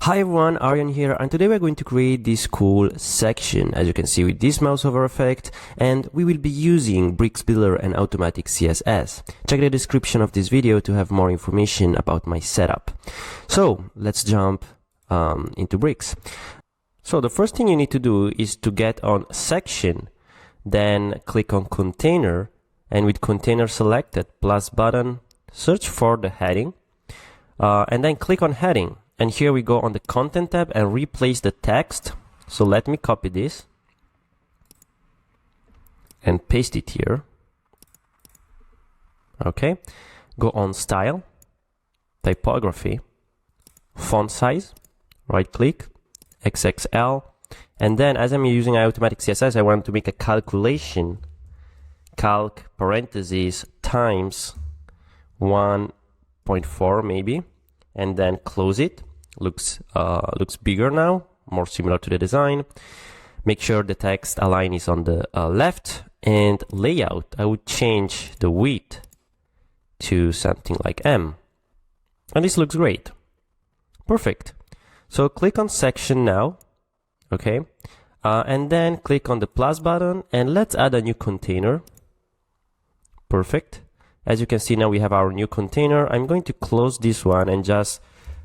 Hi everyone, Aryan here, and today we're going to create this cool section, as you can see with this mouse over effect, and we will be using Bricks Builder and AutomaticCSS. Check the description of this video to have more information about my setup. So let's jump into Bricks. So the first thing you need to do is to get on section, then click on container, and with container selected, plus button, search for the heading, and then click on heading. And here we go on the content tab and replace the text. So let me copy this and paste it here. Okay. Go on style, typography, font size, right click, XXL. And then as I'm using AutomaticCSS, I want to make a calculation. Calc parentheses times 1.4 maybe, and then close it. Looks bigger now, more similar to the design. Make sure the text align is on the left, and layout, I would change the width to something like M. And this looks great. Perfect. So click on section now, okay? And then click on the plus button, and let's add a new container. Perfect. As you can see now we have our new container. I'm going to close this one and just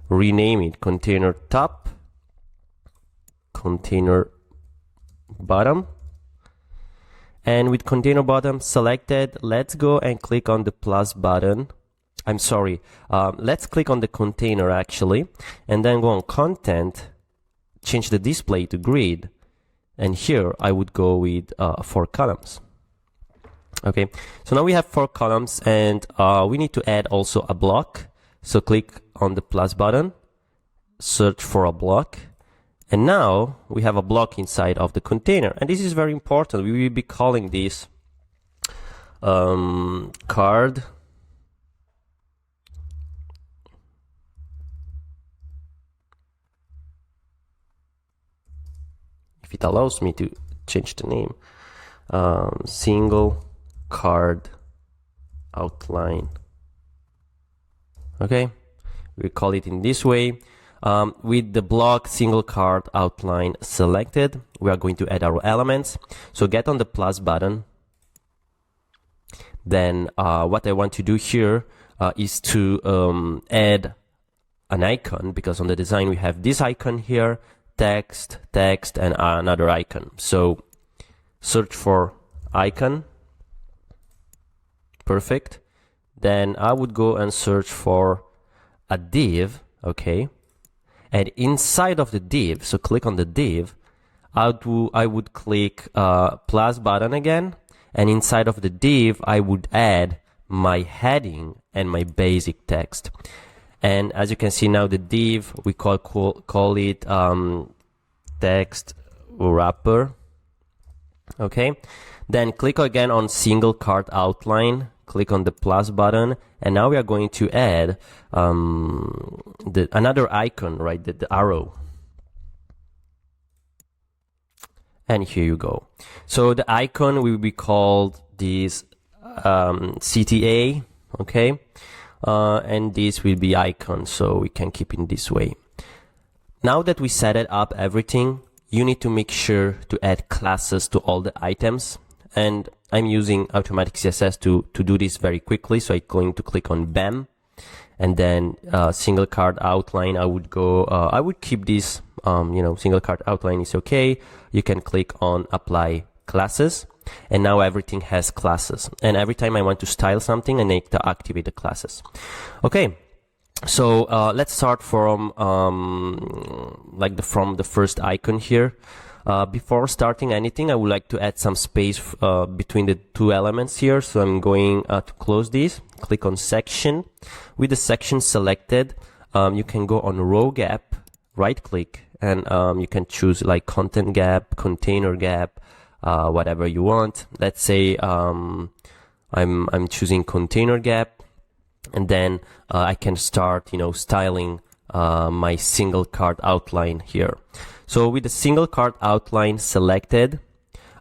rename it container top, container bottom. And with container bottom selected, let's go and click on the plus button. I'm sorry, let's click on the container actually, and then go on content, change the display to grid, and here I would go with 4 columns. Okay, so now we have 4 columns, and we need to add also a block. So click on the plus button, search for a block, and now we have a block inside of the container. And this is very important. We will be calling this card if it allows me to change the name, single card outline. Okay, we call it in this way. With the block single card outline selected, we are going to add our elements. So get on the plus button. Then what I want to do here is to add an icon, because on the design we have this icon here, text, and another icon. So search for icon. Perfect. Then I would go and search for a div, okay? And inside of the div, so click on the div, I would click plus button again, and inside of the div, I would add my heading and my basic text. And as you can see now, the div, we call it text wrapper, okay? Then click again on single card outline, click on the plus button, and now we are going to add another icon, right, the arrow. And here you go. So the icon will be called this CTA, okay? And this will be icon, so we can keep it this way. Now that we set it up everything, you need to make sure to add classes to all the items. And I'm using AutomaticCSS to do this very quickly. So I'm going to click on BAM, and then single card outline. I would keep this, single card outline is okay. You can click on apply classes, and now everything has classes. And every time I want to style something, I need to activate the classes. Okay. So let's start from from the first icon here. Before starting anything, I would like to add some space between the 2 elements here. So I'm going to close this, click on section. With the section selected, you can go on row gap, right click, and you can choose like content gap, container gap, whatever you want. Let's say I'm choosing container gap, and then I can start, styling my single card outline here. So with the single card outline selected,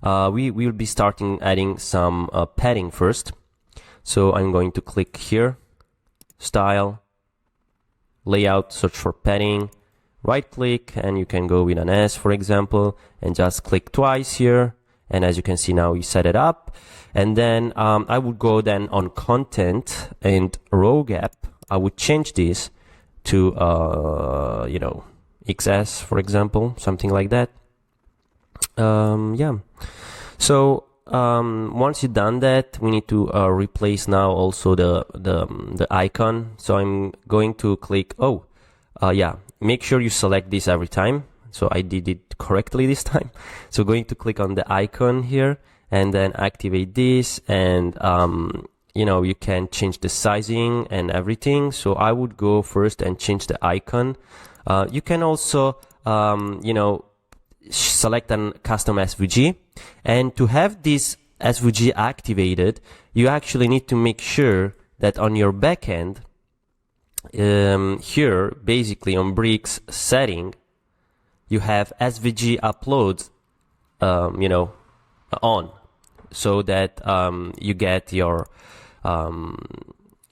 we will be starting adding some padding first. So I'm going to click here, style, layout, search for padding, right click and you can go with an S, for example, and just click twice here. And as you can see now, you set it up. And then I would go then on content and row gap. I would change this to, you know, XS, for example, something like that. Yeah. So once you've done that, we need to replace now also the icon. So I'm going to click, yeah, make sure you select this every time. So I did it correctly this time. So going to click on the icon here and then activate this, and you know, you can change the sizing and everything. So I would go first and change the icon. You can also you know, select a custom SVG, and to have this SVG activated, you actually need to make sure that on your backend here, basically on Bricks setting, you have SVG uploads you know, on, so that you get your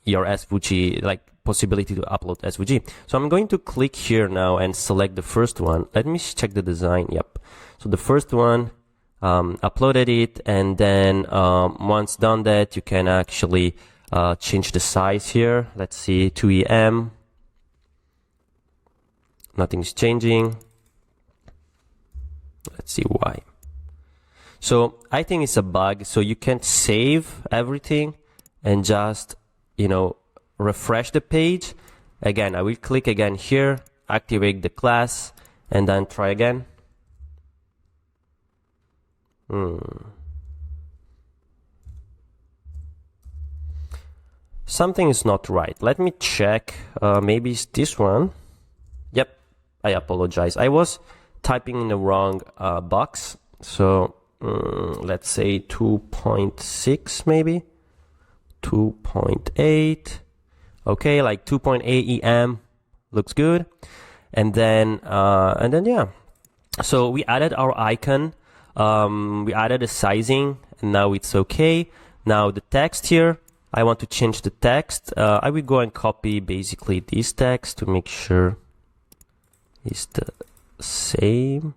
SVG, like possibility to upload SVG. So I'm going to click here now and select the first one. Let me check the design. Yep. So the first one, uploaded it, and then once done that, you can actually change the size here. Let's see, 2EM. Nothing's changing. Let's see why. So I think it's a bug. So you can save everything and just, you know, refresh the page. Again, I will click again here, activate the class, and then try again. Something is not right. Let me check. Maybe it's this one. Yep, I apologize. I was typing in the wrong box. So let's say 2.6 maybe. 2.8. Okay, like 2.8 EM looks good. And then yeah. So we added our icon. We added the sizing, and now it's okay. Now the text here, I want to change the text. I will go and copy basically this text to make sure it's the same.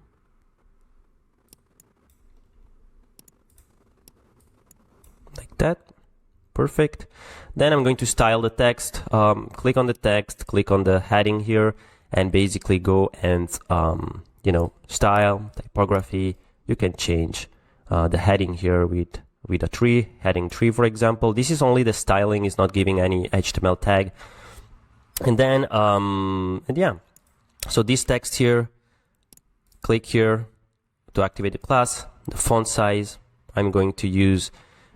Like that. Perfect. Then I'm going to style the text. Click on the text, click on the heading here, and basically go and you know, style, typography. You can change the heading here with a tree, heading 3, for example. This is only the styling, is not giving any HTML tag. And then and yeah, so this text here, click here to activate the class. The font size, I'm going to use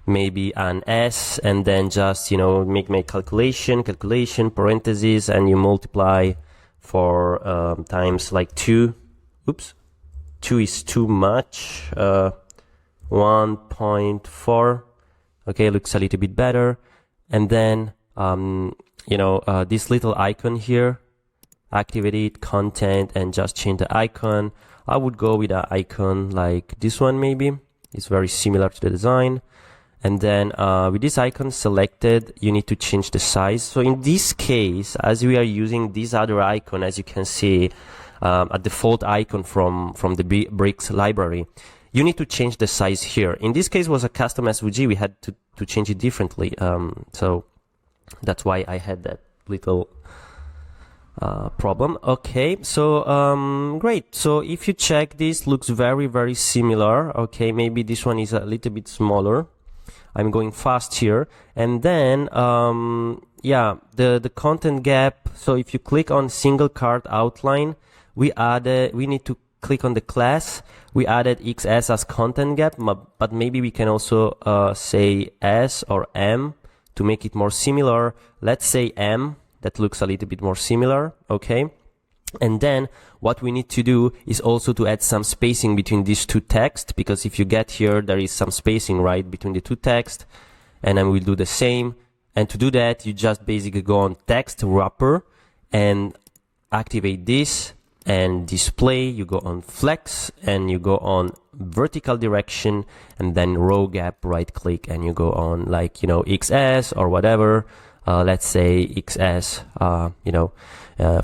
maybe an S, and then just, you know, make my calculation parentheses, and you multiply for times like 2. Oops, 2 is too much. 1.4. Okay, looks a little bit better. And then you know, this little icon here, activate it, content, and just change the icon. I would go with an icon like this one maybe. It's very similar to the design. And then with this icon selected, you need to change the size. So in this case, as we are using this other icon, as you can see, a default icon from the Bricks library, you need to change the size here. In this case was a custom SVG, we had to change it differently. So that's why I had that little problem. Okay, so great. So if you check, this looks very, very similar. Okay, maybe this one is a little bit smaller. I'm going fast here. And then yeah, the content gap. So if you click on single card outline, we need to click on the class. We added XS as content gap, but maybe we can also say S or M to make it more similar. Let's say M. That looks a little bit more similar. Okay. And then what we need to do is also to add some spacing between these two texts, because if you get here, there is some spacing, right, between the two texts. And then we'll do the same. And to do that, you just basically go on text wrapper and activate this and display. You go on flex and you go on vertical direction, and then row gap, right click, and you go on like, you know, XS or whatever. let's say XS,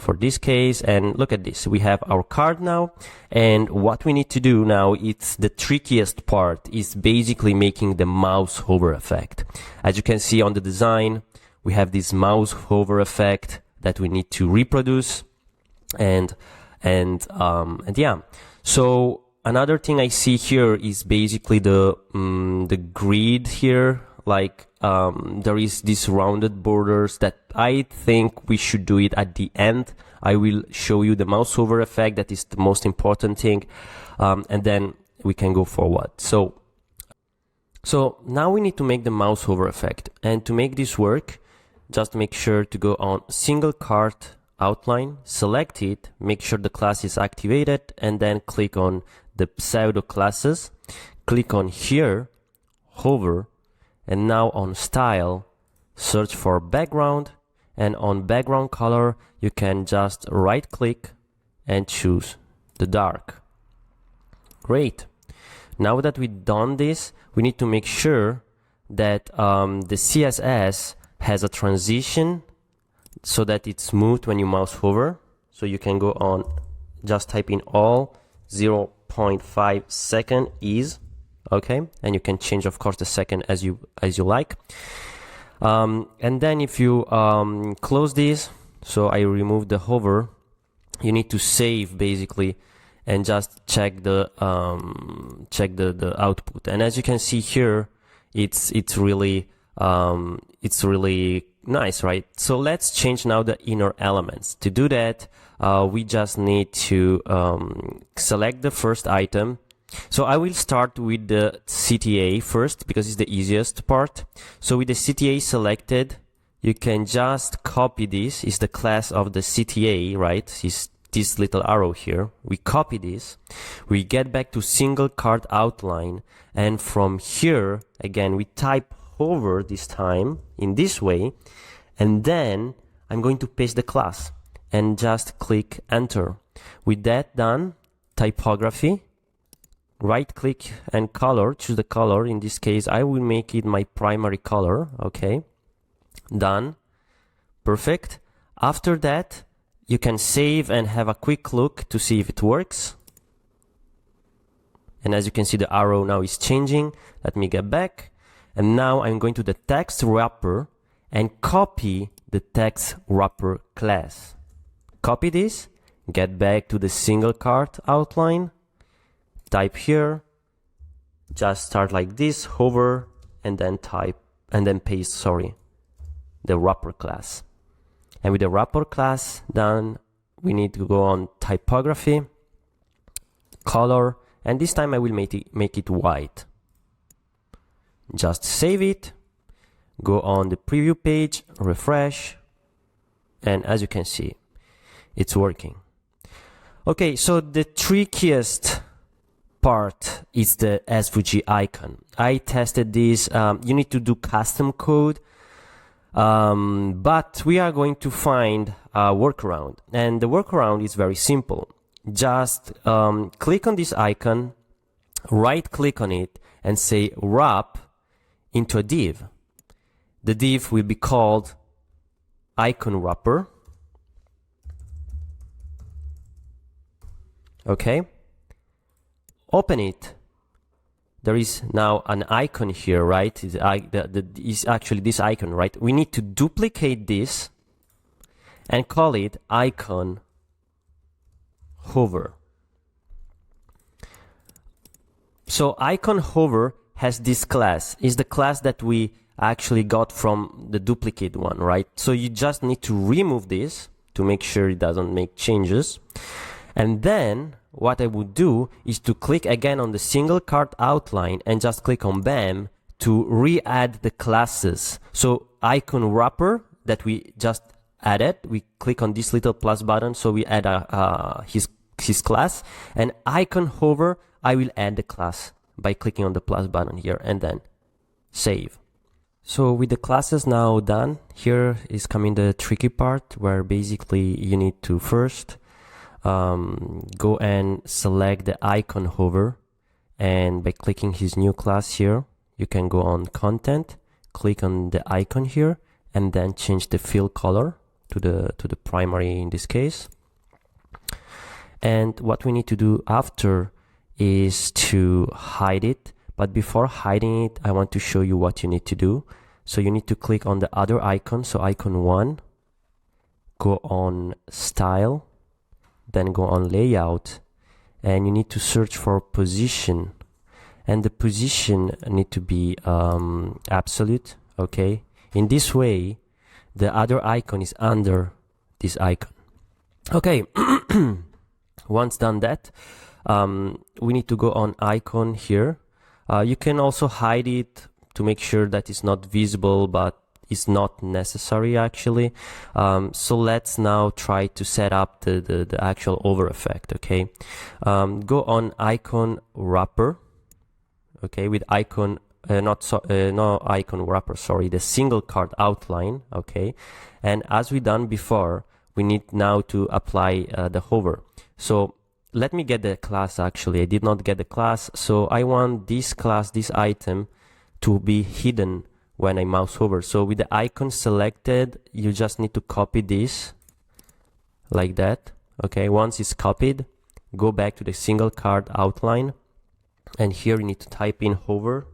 for this case. And look at this, we have our card now, and what we need to do now, it's the trickiest part, is basically making the mouse hover effect. As you can see on the design, we have this mouse hover effect that we need to reproduce, and yeah. So another thing I see here is basically the grid here, like there is these rounded borders that I think we should do it at the end. I will show you the mouse hover effect, that is the most important thing, and then we can go forward. So now we need to make the mouse hover effect, and to make this work, just make sure to go on single card outline, select it, make sure the class is activated, and then click on the pseudo classes, click on here, hover, and now on style, search for background, and on background color, you can just right click and choose the dark. Great. Now that we've done this, we need to make sure that the CSS has a transition so that it's smooth when you mouse hover. So you can go on, just type in all 0.5 second is, okay, and you can change of course the second as you like. And then if you close this, so I remove the hover, you need to save basically and just check the output. And as you can see here, it's really nice, right? So let's change now the inner elements. To do that, we just need to select the first item. So I will start with the CTA first because it's the easiest part. So with the CTA selected, you can just copy this. It's the class of the CTA, right? It's this little arrow here. We copy this. We get back to single card outline. And from here, again, we type hover this time in this way. And then I'm going to paste the class and just click enter. With that done, typography, right click and color, choose the color. In this case, I will make it my primary color. Okay, done. Perfect. After that, you can save and have a quick look to see if it works. And as you can see, the arrow now is changing. Let me get back. And now I'm going to the text wrapper and copy the text wrapper class. Copy this, get back to the single card outline, type here, just start like this, hover, and then type, and then paste, the wrapper class. And with the wrapper class done, we need to go on typography, color, and this time I will make it white. Just save it, go on the preview page, refresh, and as you can see, it's working. Okay, so the trickiest part is the SVG icon. I tested this. You need to do custom code, but we are going to find a workaround, and the workaround is very simple. Just click on this icon, right click on it, and say wrap into a div. The div will be called icon wrapper. Okay, open it. There is now an icon here, right? Is actually this icon, right? We need to duplicate this and call it icon hover. So icon hover has this class. Is the class that we actually got from the duplicate one, right? So you just need to remove this to make sure it doesn't make changes. And then what I would do is to click again on the single card outline and just click on BAM to re-add the classes. So icon wrapper that we just added, we click on this little plus button, so we add his class. And icon hover, I will add the class by clicking on the plus button here and then save. So with the classes now done, here is coming the tricky part where basically you need to first go and select the icon hover, and by clicking his new class here, you can go on content, click on the icon here, and then change the fill color to the primary in this case. And what we need to do after is to hide it. But before hiding it, I want to show you what you need to do. So you need to click on the other icon, so icon 1, go on Style, then go on Layout, and you need to search for Position. And the position need to be absolute, okay? In this way, the other icon is under this icon. Okay, once done that, we need to go on icon here. You can also hide it to make sure that it's not visible, but it's not necessary actually. So let's now try to set up the actual over effect, okay? Go on icon wrapper, okay, with icon, no icon wrapper, sorry, the single card outline, okay? And as we done before, we need now to apply the hover. So let me get the class actually. I did not get the class, so I want this class, this item, to be hidden when I mouse over. So with the icon selected, you just need to copy this like that. Okay, once it's copied, go back to the single card outline, and here you need to type in hover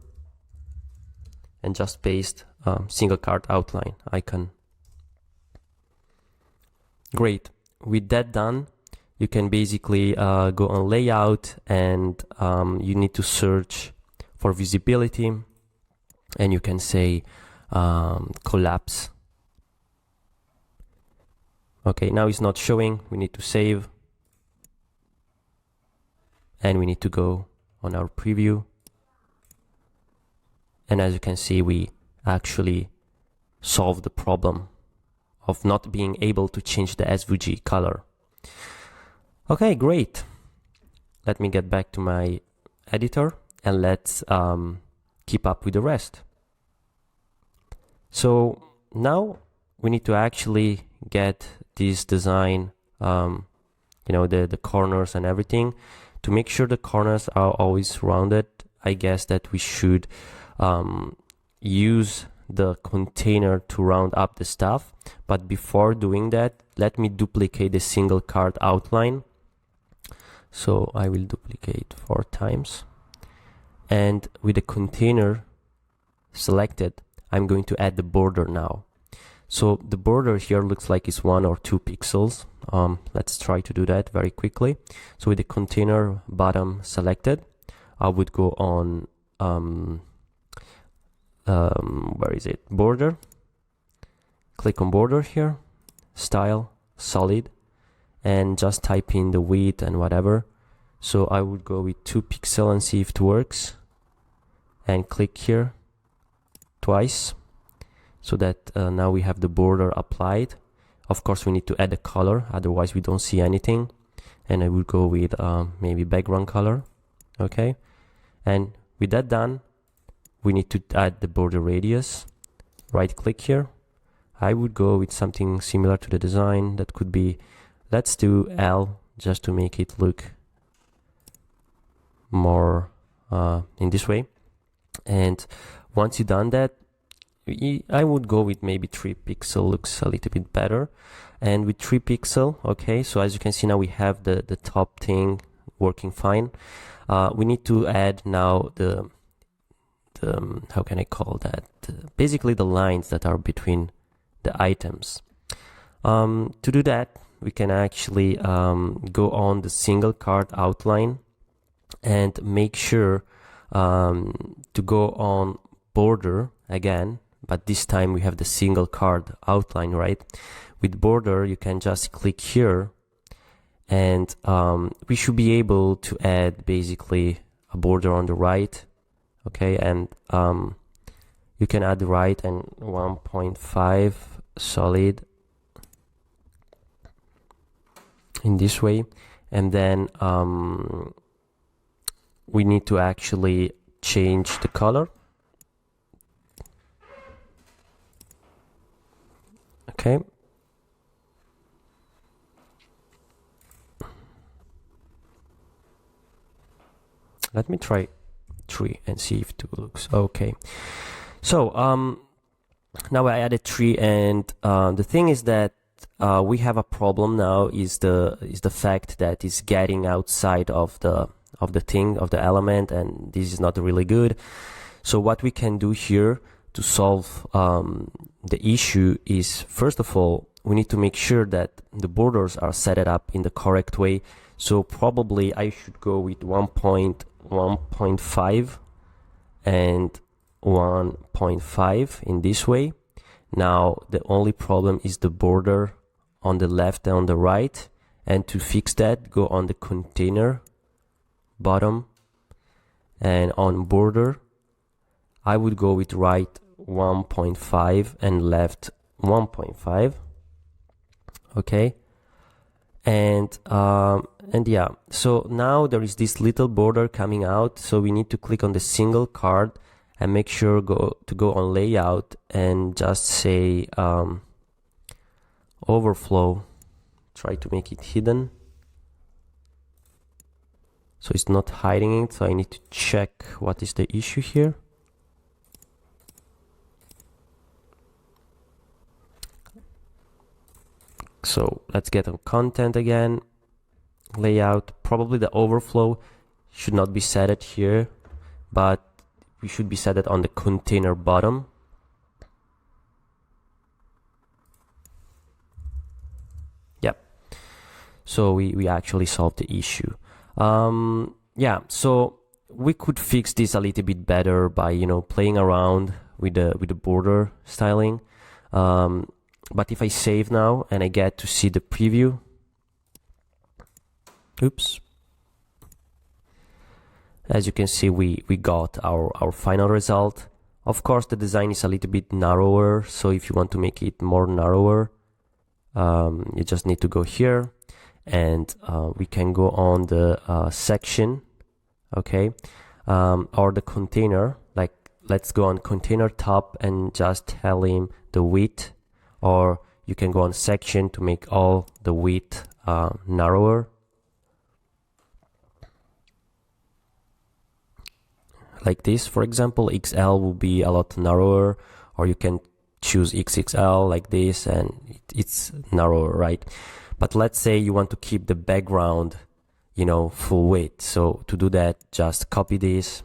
and just paste single card outline icon. Great. With that done, you can basically go on layout, and you need to search for visibility, and you can say collapse. Okay, now it's not showing. We need to save, and we need to go on our preview. And as you can see, we actually solved the problem of not being able to change the SVG color. Okay, great. Let me get back to my editor, and let's keep up with the rest. So now we need to actually get this design, you know, the corners and everything. To make sure the corners are always rounded, I guess that we should use the container to round up the stuff. But before doing that, let me duplicate the single card outline. So I will duplicate 4 times. And with the container selected, I'm going to add the border now. So the border here looks like it's 1 or 2 pixels. Let's try to do that very quickly. So with the container bottom selected, I would go on where is it? Border. Click on border here, style, solid, and just type in the width and whatever. So I would go with 2 pixels and see if it works, and click here twice, so that now we have the border applied. Of course, we need to add a color, otherwise we don't see anything. And I would go with maybe background color. Okay, and with that done, we need to add the border radius. Right click here. I would go with something similar to the design. That could be, let's do L, just to make it look more in this way. And once you've done that, I would go with maybe 3 pixel, looks a little bit better. And with 3 pixel, okay, so as you can see now we have the top thing working fine. We need to add now the how can I call that? Basically the lines that are between the items. To do that, we can actually go on the single card outline and make sure to go on border again, but this time we have the single card outline, right? With border, you can just click here, and we should be able to add basically a border on the right. Okay, and you can add the right and 1.5 solid in this way, and then we need to actually change the color. Okay, let me try 3 and see if it looks okay. So Now I added 3, and the thing is that we have a problem now. Is the fact that it's getting outside of the element, and this is not really good. So what we can do here to solve the issue is, first of all, we need to make sure that the borders are set up in the correct way. So probably I should go with 1.1.5 and 1.5 in this way. Now the only problem is the border on the left and on the right, and to fix that, go on the container bottom, and on border I would go with right 1.5 and left 1.5. Okay, and yeah, so now there is this little border coming out, so we need to click on the single card and make sure go on layout and just say overflow. Try to make it hidden, so it's not hiding it. So I need to check what is the issue here. So let's get on content again, layout. Probably the overflow should not be set it here, but we should be set it on the container bottom. Yep. So we actually solved the issue. Yeah, so we could fix this a little bit better by playing around with the border styling. But if I save now and I get to see the preview, oops, as you can see, we got our final result. Of course, the design is a little bit narrower, so if you want to make it more narrower, you just need to go here, and we can go on the section, okay, or the container. Like, let's go on container top and just tell him the width. Or you can go on section to make all the width narrower. Like this, for example, XL will be a lot narrower, or you can choose XXL like this, and it's narrower, right? But let's say you want to keep the background, full width. So to do that, just copy this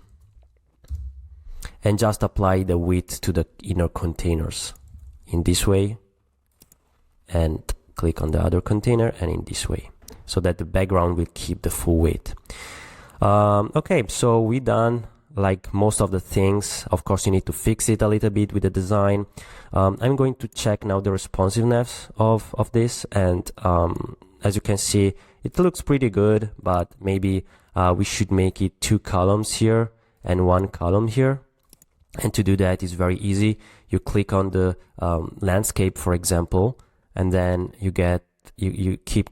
and just apply the width to the inner containers in this way. And click on the other container and in this way, so that the background will keep the full width. Okay, so we done like most of the things. Of course, you need to fix it a little bit with the design. I'm going to check now the responsiveness of this, and as you can see, it looks pretty good, but maybe we should make it 2 columns here and 1 column here. And to do that is very easy. You click on the landscape, for example, and then you keep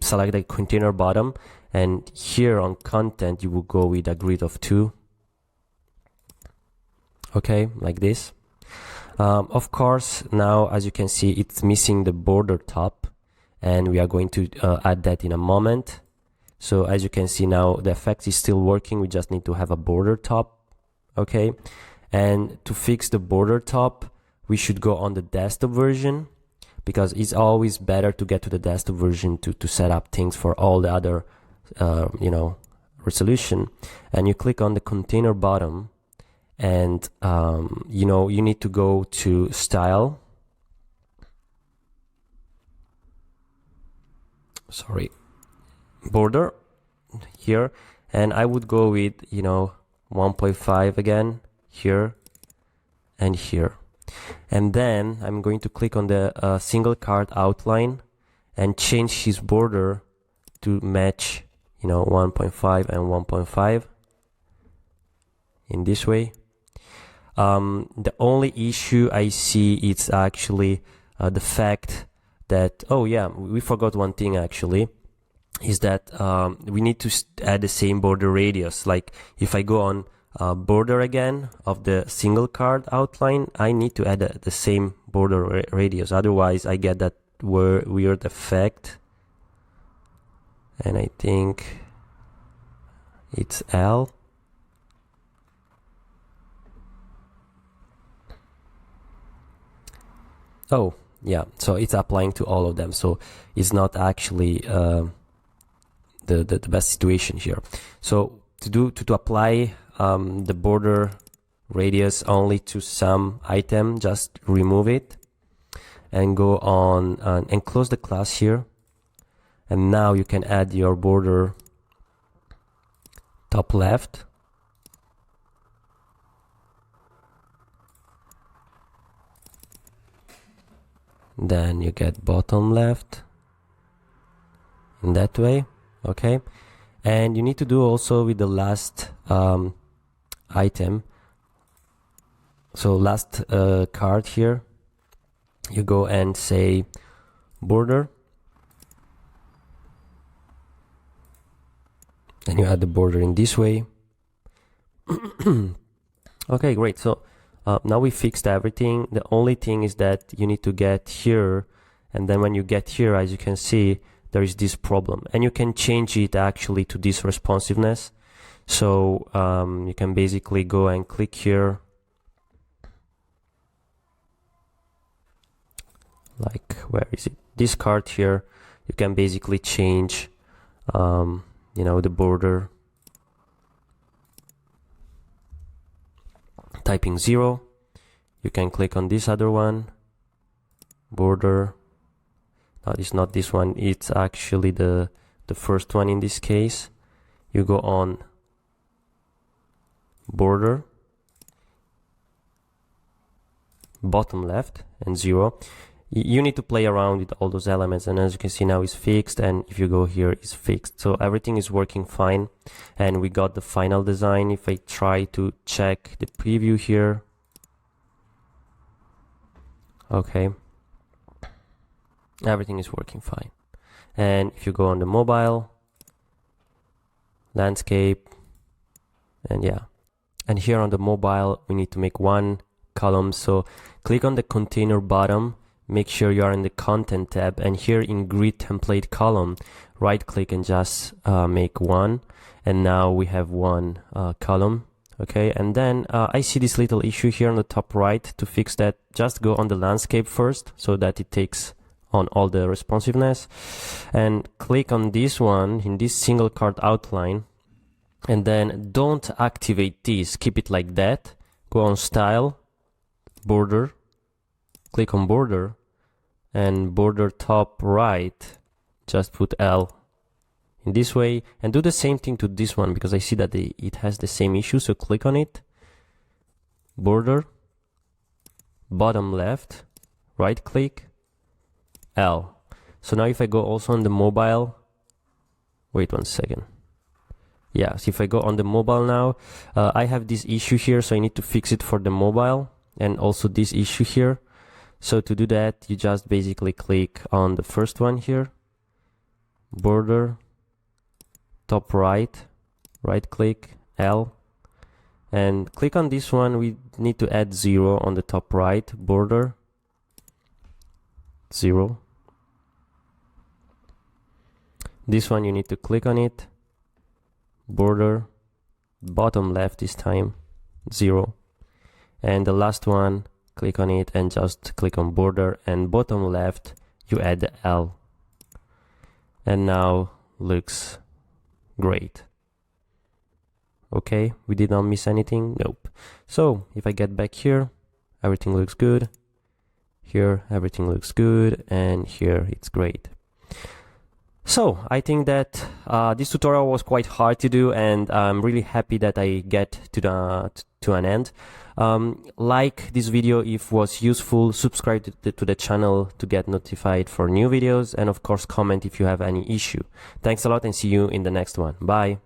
selecting container bottom, and here on content you will go with a grid of 2. Okay, like this. Of course, now as you can see, it's missing the border top, and we are going to add that in a moment. So as you can see now, the effect is still working. We just need to have a border top. Okay, and to fix the border top, we should go on the desktop version, because it's always better to get to the desktop version to set up things for all the other resolution. And you click on the container bottom, and you need to go to style, border here, and I would go with 1.5 again here and here. And then I'm going to click on the single card outline and change his border to match 1.5 and 1.5 in this way. The only issue I see is actually the fact that, oh yeah, we forgot one thing actually, is that we need to add the same border radius. Like if I go on border again of the single card outline, I need to add the same border radius, otherwise I get that weird effect, and I think it's L. Oh, yeah, so it's applying to all of them, so it's not actually the best situation here. So to apply the border radius only to some item, just remove it and go on and close the class here, and now you can add your border top left, then you get bottom left in that way. Okay, and you need to do also with the last item. So last card here, you go and say border, and you add the border in this way. Okay, great. So now we fixed everything. The only thing is that you need to get here, and then when you get here, as you can see, there is this problem, and you can change it actually to this responsiveness. So you can basically go and click here, like, where is it, this card here. You can basically change you know, the border, typing 0. You can click on this other one, border. No, it's not this one, it's actually the first one in this case. You go on border, bottom left, and 0. You need to play around with all those elements, and as you can see now it's fixed, and if you go here it's fixed. So everything is working fine, and we got the final design. If I try to check the preview here, okay, everything is working fine. And if you go on the mobile, landscape, and yeah, and here on the mobile we need to make one column. So click on the container bottom, make sure you are in the content tab, and here in grid template column, right click and just make one, and now we have one column. Okay, and then I see this little issue here on the top right. To fix that, just go on the landscape first so that it takes on all the responsiveness, and click on this one in this single card outline, and then don't activate this, keep it like that. Go on style, border, click on border, and border top right, just put L in this way, and do the same thing to this one because I see that it has the same issue. So click on it, border, bottom left, right click, L. So now if I go also on the mobile, wait one second. Yeah, so if I go on the mobile now, I have this issue here, so I need to fix it for the mobile, and also this issue here. So to do that, you just basically click on the first one here, border, top right, right click, L, and click on this one. We need to add 0 on the top right, border, 0. This one you need to click on it, border, bottom left this time, 0. And the last one, click on it and just click on border, and bottom left you add the L, and now looks great. Okay, we did not miss anything. Nope. So if I get back here, everything looks good. Here everything looks good, and here it's great. So I think that this tutorial was quite hard to do, and I'm really happy that I get to an end. Like this video if was useful, subscribe to the channel to get notified for new videos, and of course comment if you have any issue. Thanks a lot, and see you in the next one. Bye.